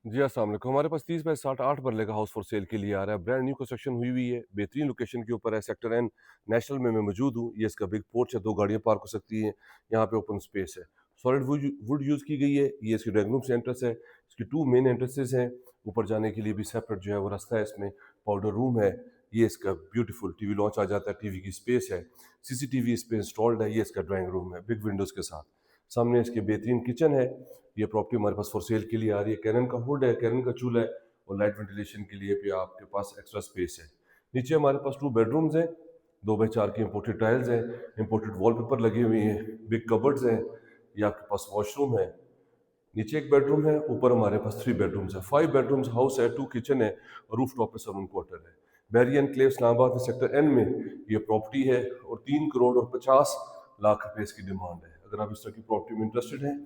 जी, अस्सलाम वालेकुम। हमारे पास 30 बाई 60 8 मरले का हाउस फॉर सेल के लिए आ रहा है। ब्रांड न्यू कंस्ट्रक्शन हुई हुई है। बेहतरीन लोकेशन के ऊपर है। सेक्टर एन नेशनल में मैं मौजूद हूँ। ये इसका बिग पोर्च है, 2 गाड़ियाँ पार्क हो सकती हैं। यहाँ पे ओपन स्पेस है। सॉलिड वुड यूज़ की गई है। ये इसकी ड्राइंग रूम से एंट्रेंस है। इसकी 2 मेन एंट्रेंसेस हैं। ऊपर जाने के लिए भी सेपरेट जो है वो रास्ता है इसमें। पाउडर रूम है। ये इसका ब्यूटीफुल टीवी लॉन्च आ जाता है। टीवी की स्पेस है। सीसीटीवी इस पे इंस्टॉल्ड है। ये इसका ड्राइंग रूम है, बिग विंडोज़ के साथ। सामने इसके बेहतरीन किचन है। ये प्रॉपर्टी हमारे पास फॉर सेल के लिए आ रही है। कैनन का हुड है, कैनन का चूल्हा है और लाइट वेंटिलेशन के लिए भी आपके पास एक्स्ट्रा स्पेस है। नीचे हमारे पास 2 बेडरूम्स हैं। 2 बाई 4 की इंपोर्टेड टाइल्स हैं, इंपोर्टेड वॉलपेपर लगे हुए हैं, बिग कबर्ड्स हैं। ये आपके पास वॉशरूम है। नीचे एक बेडरूम है, ऊपर हमारे पास 3 बेडरूम्स है। 5 बेडरूम्स हाउस है, 2 किचन है और रूफ टॉप पे सलून क्वार्टर है। बैरी एनक्लेव इस्लामाबाद में सेक्टर एन में ये प्रॉपर्टी है और 3 करोड़ और 50 लाख रुपए इसकी डिमांड है। अगर आप इस तरह की प्रॉपर्टी में इंटरेस्टेड हैं,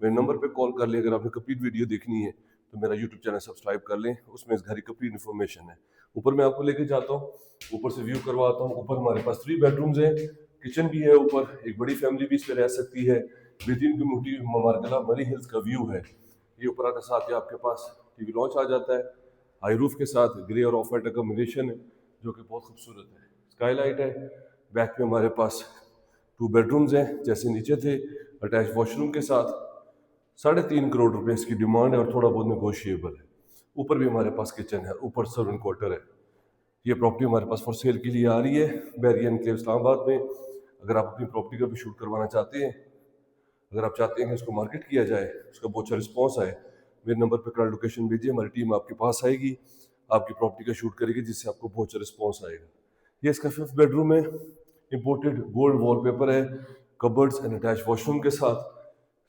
मेरे नंबर पे कॉल कर लें। अगर आपने कंप्लीट वीडियो देखनी है तो मेरा यूट्यूब चैनल सब्सक्राइब कर लें, उसमें इस घर की कंप्लीट इन्फॉर्मेशन है। ऊपर मैं आपको लेके जाता हूँ, ऊपर से व्यू करवाता हूँ। ऊपर हमारे पास 3 बेडरूम्स हैं, किचन भी है ऊपर, एक बड़ी फैमिली भी इस पे रह सकती है। बेहतरीन कम्युनिटी ममारकला मरी हिल्स का व्यू है। ये ऊपर आने साथ ही आपके पास टीवी लॉन्च आ जाता है। हाई रूफ के साथ ग्रे और ऑफ वाइट का कॉम्बिनेशन है जो कि बहुत खूबसूरत है। स्काईलाइट है। बैक में हमारे पास 2 बेडरूम्स हैं जैसे नीचे थे, अटैच वॉशरूम के साथ। 3.5 करोड़ रुपए इसकी डिमांड है और थोड़ा बहुत नेगोशिएबल है। ऊपर भी हमारे पास किचन है, ऊपर सर्वेंट क्वार्टर है। ये प्रॉपर्टी हमारे पास फॉर सेल के लिए आ रही है बैरी एनक्लेव इस्लामाबाद में। अगर आप अपनी प्रॉपर्टी का भी शूट करवाना चाहते हैं, अगर आप चाहते हैं कि उसको मार्केट किया जाए, उसका बहुत अच्छा रिस्पॉन्स आए, मेरे नंबर पर कल लोकेशन भेजिए, हमारी टीम आपके पास आएगी, आपकी प्रॉपर्टी का शूट करेगी जिससे आपको बहुत अच्छा रिस्पॉन्स आएगा। ये इसका 5th बेडरूम है। इंपोर्टेड गोल्ड वॉलपेपर है, कबर्ड्स एंड अटैच वॉशरूम के साथ।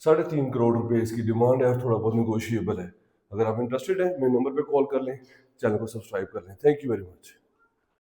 3.5 करोड़ रुपए इसकी डिमांड है और थोड़ा बहुत निगोशिएबल है। अगर आप इंटरेस्टेड हैं, मेरे नंबर पे कॉल कर लें, चैनल को सब्सक्राइब कर लें। Thank you very much.